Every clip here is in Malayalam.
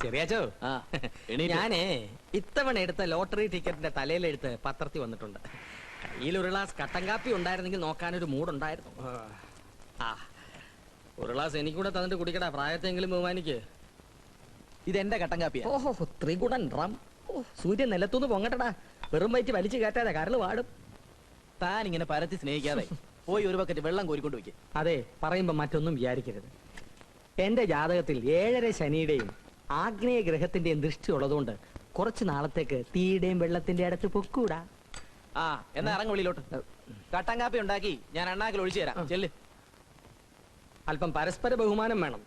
ചെറിയാച്ചോ, ഞാനേ ഇത്തവണ എടുത്ത ലോട്ടറി ടിക്കറ്റിന്റെ തലയിലെടുത്ത് പത്രത്തിൽ വന്നിട്ടുണ്ട്. കയ്യിൽ ഒരു ഗ്ലാസ് കട്ടൻ കാപ്പി ഉണ്ടായിരുന്നെങ്കിൽ നോക്കാനൊരു മൂടുണ്ടായിരുന്നു. ആ, ഒരു ഗ്ലാസ് എനിക്കൂടെ തന്നിട്ട് കുടിക്കടാ, പ്രായത്തെങ്കിലും ബഹുമാനിക്ക്. ഇതെന്റെ കട്ടൻ കാപ്പിയാ. ഓഹോ, ത്രികുടൻ റം. ഓ, സൂര്യൻ നിലത്തുനിന്ന് പൊങ്ങട്ടടാ, വെറും വയറ്റ് വലിച്ചു കയറ്റാതെ കരള് വാടും. താൻ ഇങ്ങനെ പരത്തി സ്നേഹിക്കാതെ പോയി ഒരു ബക്കറ്റ് വെള്ളം കോരിക്കൊണ്ട് വയ്ക്ക്. അതെ, പറയുമ്പോ മറ്റൊന്നും വിചാരിക്കരുത്. എന്റെ ജാതകത്തിൽ 7.5 ശനിയുടെയും ആഗ്നേയ ഗ്രഹത്തിന്റെയും ദൃഷ്ടി ഉള്ളതുകൊണ്ട് കുറച്ച് നാളത്തേക്ക് തീയുടെയും വെള്ളത്തിന്റെ അടുത്ത് പൊക്കൂടാ. ആ, എന്നാ ഇറങ്ങ വെളിയിലോട്ട്. കട്ടൻ കാപ്പി ഉണ്ടാക്കി ഞാൻ അണ്ണാക്കിൽ ഒഴിച്ചു തരാം. ചെല്ല്. അല്പം പരസ്പര ബഹുമാനം വേണം.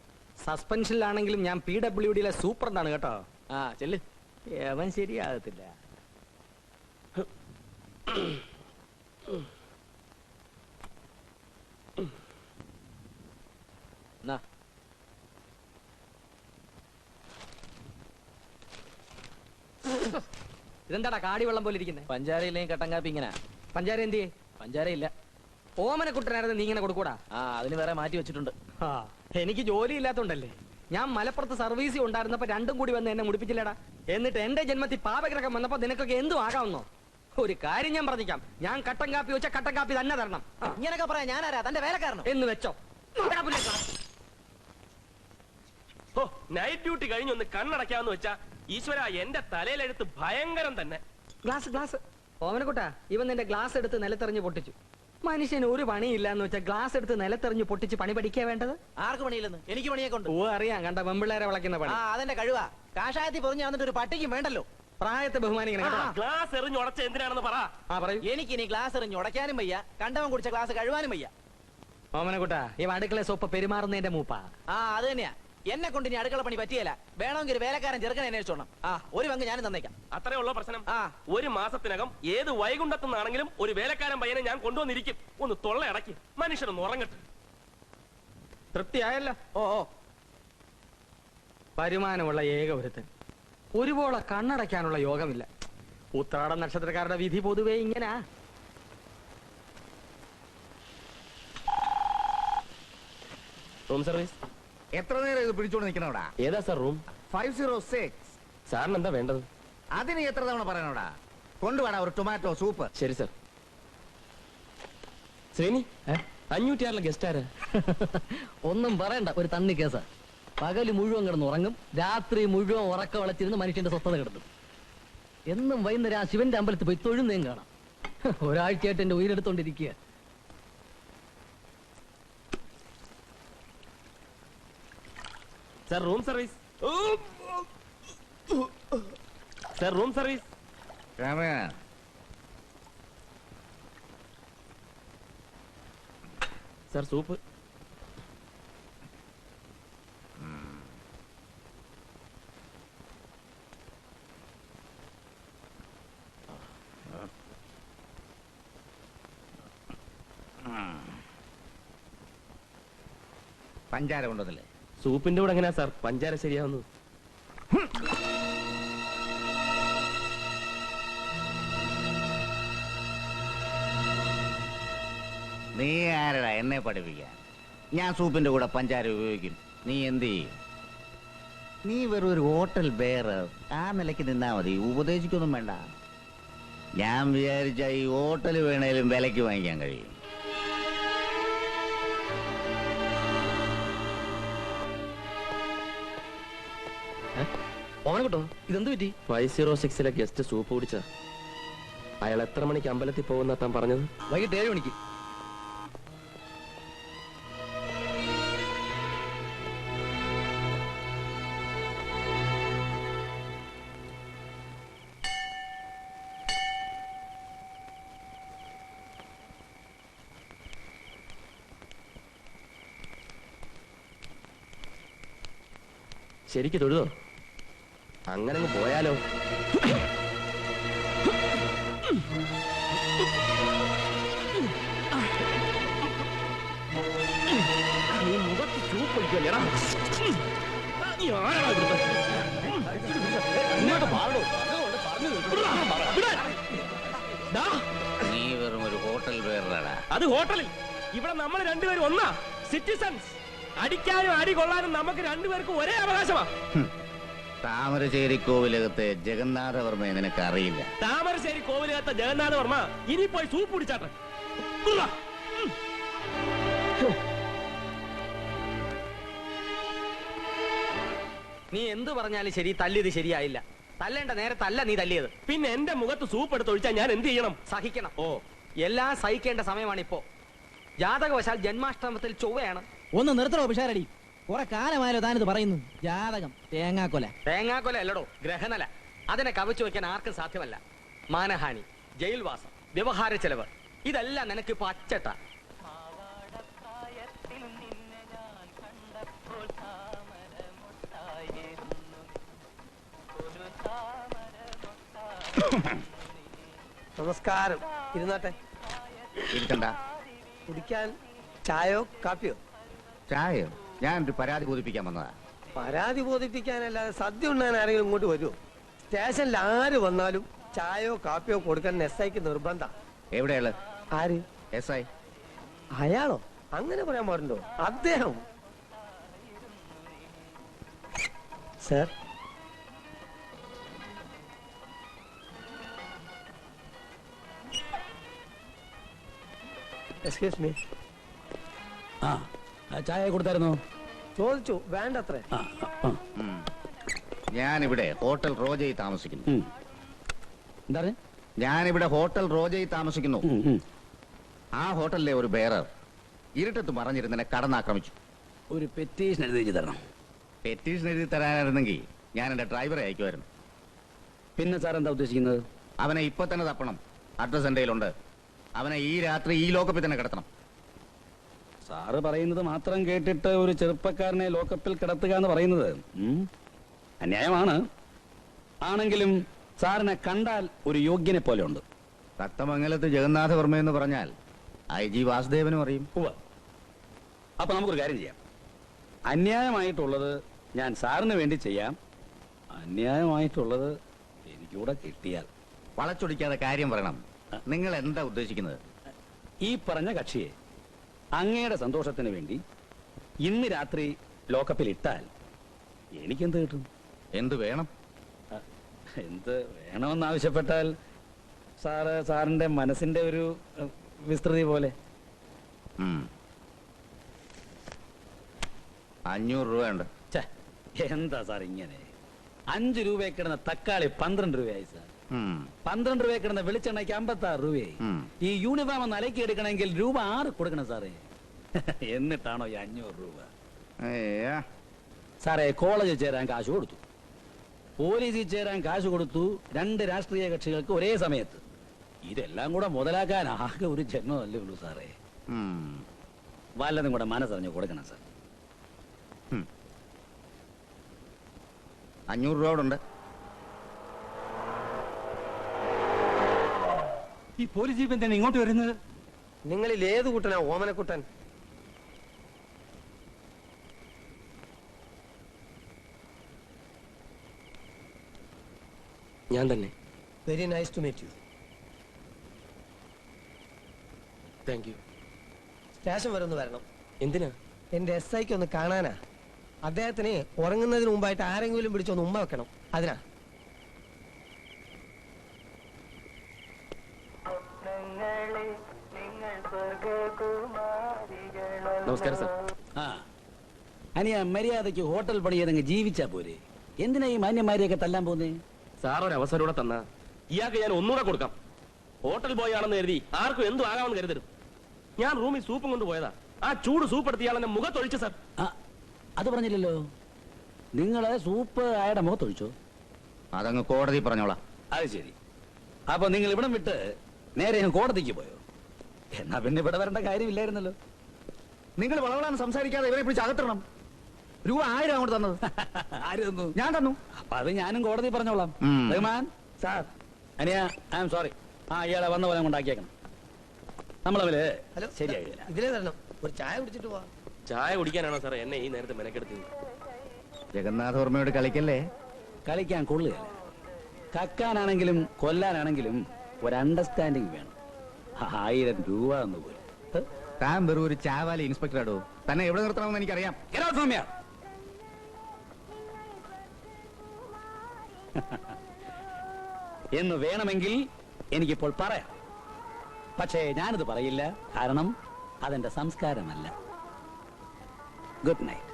സസ്പെൻഷനിലാണെങ്കിലും ഞാൻ PWDയിലെ സൂപ്രണ്ടാണ് കേട്ടോ. ആ, ചെല്ല്. അവൻ ശരിയാകത്തില്ല. ഇതെന്താടാ കാടി വെള്ളം പോലെ ഇരിക്കുന്നത്? പഞ്ചാരയിലെയും കട്ടൻ കാപ്പി ഇങ്ങനെ. പഞ്ചാര എന്തിയെ? പഞ്ചാര ഇല്ല. ഓമനക്കുട്ടനായിരുന്നു നീ ഇങ്ങനെ കൊടുക്കൂടാ? ആ, അതിന് വേറെ മാറ്റി വെച്ചിട്ടുണ്ട്. എനിക്ക് ജോലി ഇല്ലാത്തോണ്ടല്ലേ. ഞാൻ മലപ്പുറത്ത് സർവീസിൽ ഉണ്ടായിരുന്നപ്പോ രണ്ടും കൂടി വന്ന് എന്നെ മുടിപ്പിച്ചില്ലടാ. എന്നിട്ട് എന്റെ ജന്മത്തിൽ പാപഗ്രഹം വന്നപ്പോ നിനക്കൊക്കെ എന്തും ആകാമെന്നോ? ഒരു കാര്യം ഞാൻ പറഞ്ഞിക്കാം, ഞാൻ കട്ടൻ കാപ്പി വെച്ചാൽ കട്ടൻ കാപ്പി തന്നെ തരണം. ഇങ്ങനൊക്കെ പറയാം ഞാനാരാ? തന്റെ വേലക്കാരനോ എന്ന് വെച്ചോ. നൈറ്റ് ഡ്യൂട്ടി കഴിഞ്ഞൊന്ന് കണ്ണടക്കാന്ന് വെച്ചാ ഈശ്വര, എന്റെ തലയിലെടുത്ത് ഭയങ്കരം തന്നെ. ഗ്ലാസ് ഓമനക്കുട്ടാ, ഇവൻ നിന്റെ ഗ്ലാസ് എടുത്ത് നിലത്തെറിഞ്ഞ് പൊട്ടിച്ചു. മനുഷ്യന് ഒരു പണിയില്ല എന്ന് വെച്ചാൽ ഗ്ലാസ് എടുത്ത് നിലത്തെറിഞ്ഞ് പൊട്ടിച്ച് പണി പഠിക്കാ വേണ്ടത്. ആർക്ക് പണിയില്ലെന്ന്? എനിക്ക് പണിയൊക്കെ ഉണ്ട്. ഓ, അറിയാം, കണ്ട വെമ്പിള്ളേരെ വിളക്കുന്ന പണി. അതെന്റെ കഴിവാ. കാഷായത്തിൽ പൊറിഞ്ഞു വന്നിട്ട് ഒരു പട്ടിക്കും വേണ്ടല്ലോ. പ്രായത്തെ ബഹുമാനിക്കണം. ഗ്ലാസ് എറിഞ്ഞ് ഉടച്ച എന്തിനാണെന്ന് പറ. എനിക്കിനി ഗ്ലാസ് എറിഞ്ഞ് ഉടയ്ക്കാനും വയ്യ, കണ്ടവൻ കുടിച്ച ഗ്ലാസ് കഴുവാനും വയ്യ. ഓമനക്കുട്ടാ, ഇവ അടുക്കള സോപ്പ് പെരുമാറുന്നതിന്റെ മൂപ്പാ. അത് തന്നെയാ. എന്നെ കൊണ്ട് ഇനി അടുക്കള പണി പറ്റിയല്ല. വേണമെങ്കിൽ ഒരു വേലക്കാരൻ ചെറുക്കനെ അന്വേഷിച്ചോണം. ഒരു പങ്ക് ഞാനും തന്നേക്കാം. അത്രേ ഉള്ള പ്രശ്നം. ഒരു മാസത്തിനകം ഏത് വൈകുണ്ഠത്തുനിന്നാണെങ്കിലും ഒരു വേലക്കാരൻ പയ്യനെ ഞാൻ കൊണ്ടുവന്നിരിക്കും. ഒന്ന് തൊള്ള അടക്കി മനുഷ്യനൊന്ന് ഉറങ്ങട്ടെ. തൃപ്തിയായല്ലോ? ഓ, വരുമാനമുള്ള ഏക ഒരുത്തൻ, ഒരുപോലെ കണ്ണടയ്ക്കാനുള്ള യോഗമില്ല. ഉത്രാട നക്ഷത്രക്കാരുടെ വിധി പൊതുവേ ഇങ്ങനാ. Room service. എത്ര നേരം ഇത് പിടിച്ചോണ്ട് നിൽക്കണോടാ? ഏതാ സാർ റൂം? 506. സാറിന് എന്താ വേണ്ടത്? അതിന് എത്ര തവണ പറയണോടാ? കൊണ്ടുപോടാ ഒരു ടൊമാറ്റോ സൂപ്പ്. ശരി സാർ. ശ്രീനി, 506 ഗസ്റ്റ് ആരാ? ഒന്നും പറയണ്ട, ഒരു തണ്ണി കേസാ. പകല് മുഴുവൻ കിടന്ന് ഉറങ്ങും, രാത്രി മുഴുവൻ ഉറക്ക വളച്ചിരുന്ന് മനുഷ്യന്റെ സ്വസ്ഥത കിടന്നു. എന്നും വൈകുന്നേരം ആ ശിവന്റെ അമ്പലത്തിൽ പോയി തൊഴുന്നേം കാണാം. ഒരാഴ്ചയായിട്ട് എന്റെ ഉയരെടുത്തോണ്ടിരിക്കുക. Sir room service. Sir room service. Sir soup. പഞ്ചാര കൊണ്ടതല്ലേ? സൂപ്പിന്റെ കൂടെ എങ്ങനെയാ സാർ പഞ്ചാര ശരിയാവുന്നത്? നീ ആരടാ എന്നെ പഠിപ്പിക്കാൻ? ഞാൻ സൂപ്പിന്റെ കൂടെ പഞ്ചാര ഉപയോഗിക്കും. നീ എന്ത് ചെയ്യും? നീ വെറും ഒരു ഹോട്ടൽ ബെയറർ. ആ നിലയ്ക്ക് നിന്നാ മതി, ഉപദേശിക്കൊന്നും വേണ്ട. ഞാൻ വിചാരിച്ച ഈ ഹോട്ടൽ വേണേലും വിലയ്ക്ക് വാങ്ങിക്കാൻ കഴിയും. ഓമനക്കുട്ടോ, ഇതെന്ത് പറ്റി? 506 ഗസ്റ്റ് സൂപ്പ് കുടിച്ച അയാൾ എത്ര മണിക്ക് അമ്പലത്തിൽ പോകുന്ന താൻ പറഞ്ഞത്? വൈകിട്ട് 7 മണിക്ക്. ശരിക്ക് തൊഴുതോ? അങ്ങനെ അങ്ങ് പോയാലോ? നീ മുഖത്ത് ചൂപ്പ് ഒഴിക്കല്ലേടാ? നീ ആരാ ഇവിടുത്തെ? നീ വെറും ഒരു ഹോട്ടൽ ബെയറാടാ. അത് ഹോട്ടലിൽ. ഇവിടെ നമ്മൾ രണ്ടുപേരും ഒന്നാ, സിറ്റിസൺസ്. അടിക്കാനും അടി കൊള്ളാനും നമുക്ക് രണ്ടുപേർക്കും ഒരേ അവകാശമാ. താമരശ്ശേരി കോവിലകത്തെ ജഗന്നാഥവർമ്മയെ നിനക്ക് അറിയില്ല. താമരശ്ശേരി കോവിലകത്തെ ജഗന്നാഥ വർമ്മ ഇനി പോയി സൂപ്പ് കുടിച്ചാട്ടെ. നീ എന്ത് പറഞ്ഞാലും ശരി, തല്ലിയത് ശരിയായില്ല. തല്ലേണ്ട നേരത്തല്ല നീ തല്ലിയത്. പിന്നെ എന്റെ മുഖത്ത് സൂപ്പ് എടുത്ത് ഒഴിച്ചാൽ ഞാൻ എന്ത് ചെയ്യണം? സഹിക്കണം. എല്ലാം സഹിക്കേണ്ട സമയമാണിപ്പോ. ജാതകവശാൽ ജന്മാഷ്ടമത്തിൽ ചൊവ്വയാണ്. ഒന്ന് നിർത്തണോ പിഷാരടി? കുറെ കാലമായാലോ താനിത് പറയുന്നു. ജാതകം തേങ്ങാക്കൊല. തേങ്ങാക്കൊല അല്ലടോ, ഗ്രഹനല. അതിനെ കവച്ചു വെക്കാൻ ആർക്കും സാധ്യമല്ല. മാനഹാനി, ജയിൽവാസം, വ്യവഹാര ചെലവ്, ഇതെല്ലാം നിനക്കിപ്പോ അച്ചട്ട. നമസ്കാരം. ഇരുന്നാട്ടെ. ഇരിക്കണ്ട. കുടിക്കാൻ ചായയോ കാപ്പിയോ? ചായയോ? ഞാനൊരു പരാതി ബോധിപ്പിക്കാൻ വന്നതാ. പരാതി ബോധിപ്പിക്കാനല്ലാതെ സദ്യ ഉണ്ണാൻ ആരെങ്കിലും ഇങ്ങോട്ട് വരുമോ? സ്റ്റേഷനിൽ ആര് വന്നാലും ചായയോ കാപ്പിയോ കൊടുക്കാൻ എസ്ഐക്ക് നിർബന്ധ. എവിടെയുള്ള? ആര്? SI. അയാളോ? അങ്ങനെ പറയാൻ പാടുണ്ടോ? അദ്ദേഹം. Sir, excuse me. ചായ കൊടുത്തായിരുന്നോ? ചോദിച്ചു, വേണ്ടത്രേ. ഞാനിവിടെ ഹോട്ടൽ റോജയിൽ താമസിക്കുന്നു. എന്താണ്? ഞാനിവിടെ ഹോട്ടൽ റോജയിൽ താമസിക്കുന്നു. ആ ഹോട്ടലിലെ ഒരു ബേറർ ഇരുട്ടത്ത് മറഞ്ഞിരുന്നെ കടന്നാക്രമിച്ചു. ഒരു പെറ്റീഷൻ എഴുതി തരണം. പെറ്റീഷൻ എഴുതി തരാനായിരുന്നെങ്കിൽ ഞാൻ എന്റെ ഡ്രൈവറെ അയക്കുമായിരുന്നു. പിന്നെ സാർ എന്താ ഉദ്ദേശിക്കുന്നത്? അവനെ ഇപ്പൊ തന്നെ തപ്പണം. അഡ്രസ് എന്റെ കയ്യിലുണ്ട്. അവനെ ഈ രാത്രി ഈ ലോക്കപ്പിൽ തന്നെ കിടത്തണം. സാറ് പറയുന്നത് മാത്രം കേട്ടിട്ട് ഒരു ചെറുപ്പക്കാരനെ ലോക്കപ്പിൽ കിടത്തുക എന്ന് പറയുന്നത് അന്യായമാണ്. ആണെങ്കിലും സാറിനെ കണ്ടാൽ ഒരു യോഗ്യനെ പോലെ ഉണ്ട്. തത്തമംഗലത്ത് ജഗന്നാഥവർമ്മ എന്ന് പറഞ്ഞാൽ IG വാസുദേവനും അറിയും. അപ്പൊ നമുക്കൊരു കാര്യം ചെയ്യാം. അന്യായമായിട്ടുള്ളത് ഞാൻ സാറിന് വേണ്ടി ചെയ്യാം. അന്യായമായിട്ടുള്ളത് എനിക്കൂടെ കിട്ടിയാൽ. വളച്ചൊടിക്കാതെ കാര്യം പറയണം. നിങ്ങൾ എന്താ ഉദ്ദേശിക്കുന്നത്? ഈ പറഞ്ഞ കക്ഷിയെ അങ്ങയുടെ സന്തോഷത്തിന് വേണ്ടി ഇന്ന് രാത്രി ലോക്കപ്പിൽ ഇട്ടാൽ എനിക്കെന്ത് കിട്ടും? എന്ത് വേണം? എന്ത് വേണമെന്നാവശ്യപ്പെട്ടാൽ സാറിന്റെ മനസ്സിന്റെ ഒരു വിസ്തൃതി പോലെ. 500 രൂപ ഉണ്ട്. എന്താ സാർ ഇങ്ങനെ? 5 രൂപയെ കിടന്ന തക്കാളി 12 രൂപയായി സാർ. 12 രൂപയെ കിടന്ന വെളിച്ചെണ്ണയ്ക്ക് 56 രൂപയായി. ഈ യൂണിഫോം ഒന്ന് അലക്കി എടുക്കണമെങ്കിൽ രൂപ 6 കൊടുക്കണം സാറേ. എന്നിട്ടാണോ ഈ 500 രൂപ? സാറേ, കോളേജിൽ ചേരാൻ കാശ് കൊടുത്തു, പോലീസിൽ ചേരാൻ കാശ് കൊടുത്തു, 2 രാഷ്ട്രീയ കക്ഷികൾക്ക് ഒരേ സമയത്ത്. ഇതെല്ലാം കൂടെ മുതലാക്കാൻ ആകെ ഒരു ജന്മമല്ലേ ഉള്ളൂ സാറേ. വല്ലതും കൂടെ മനസ്സറിഞ്ഞ് കൊടുക്കണം സാർ. 500 രൂപ ഉണ്ട്. ഈ പോലീസ് ജീപ്പ് എന്താണ് ഇങ്ങോട്ട് വരുന്നത്? നിങ്ങളിൽ ഏത് കുട്ടനാ ഓമനക്കുട്ടൻ? ഞാൻ തന്നെ. Very nice to meet you. Thank you. Station വരെ ഒന്ന് വരണം. എന്തിനാ? എന്റെ SIക്ക് ഒന്ന് കാണാനാ. അദ്ദേഹത്തിന് ഉറങ്ങുന്നതിന് മുമ്പായിട്ട് ആരെങ്കിലും പിടിച്ചൊന്ന് ഉമ്മ വെക്കണം. അതിനാ. നമസ്കാരം സാർ. അനിയ മര്യാദയ്ക്ക് ഹോട്ടൽ പണിയതങ്ങ് ജീവിച്ചാ പോരെ. എന്തിനാ ഈ മാന്യന്മാരെയൊക്കെ തല്ലാൻ പോന്നേ? സാർ ഒരു അവസരം കൂടെ തന്ന ഇയാൾക്ക് ഞാൻ ഒന്നുകൂടെ കൊടുക്കാം. ഹോട്ടൽ ബോയ് ആണെന്ന് കരുതി ആർക്കും എന്തും ആകാമെന്ന് കരുതരുത്. ഞാൻ റൂമിൽ സൂപ്പും കൊണ്ട് പോയതാ. ആ ചൂട് സൂപ്പ് എടുത്ത് ഇയാളെന്നെ മുഖത്തൊഴിച്ചു സാർ. അത് പറഞ്ഞില്ലല്ലോ. നിങ്ങള് സൂപ്പ് അയാളുടെ മുഖത്തൊഴിച്ചോ? അതങ്ങ് കോടതി പറഞ്ഞോളാം. അത് ശരി. അപ്പൊ നിങ്ങൾ ഇവിടം വിട്ട് നേരെ കോടതിക്ക് പോയോ? എന്നാ പിന്നെ ഇവിടെ വരേണ്ട കാര്യമില്ലായിരുന്നല്ലോ. നിങ്ങൾ വളവളാന്ന് സംസാരിക്കാതെ ഇവരെ പിടിച്ച് അകത്തിടണം. രൂപ 1000 അങ്ങോട്ട് തന്നത്. ആര് തന്നു? ഞാൻ തന്നു. അപ്പൊ അത് ഞാനും കോടതി പറഞ്ഞോളാം. റഹ്മാൻ സാർ, അനിയ ഐ ആം സോറി. ഇയാളെ വന്ന പോലെ കൊണ്ടാക്കിയേക്കണം. നമ്മളവര് ഹലോ, ശരിയായില്ല. ഇതിലേ വരണം. ഒരു ചായ കുടിച്ചിട്ട് പോവാ. ചായ കുടിക്കാനാണോ സാർ എന്നെ ഈ നേരത്തെ മെനക്കെടുത്തത്? ജഗന്നാഥവർമ്മയോട് കളിക്കല്ലേ. കളിക്കാൻ കൊള്ളുകയല്ല. കക്കാനാണെങ്കിലും കൊല്ലാനാണെങ്കിലും ഒരു അണ്ടർസ്റ്റാൻഡിങ് വേണം. 1000 രൂപ എന്ന് പോലും. താൻ വെറും ഒരു ചാവാലി ഇൻസ്പെക്ടർ ആടോ. തന്നെ എവിടെ നിർത്തണമെന്ന് എനിക്കറിയാം. എന്ന് വേണമെങ്കിൽ എനിക്കിപ്പോൾ പറയാം. പക്ഷേ ഞാനിത് പറയില്ല, കാരണം അതെന്റെ സംസ്കാരമല്ല. Good night.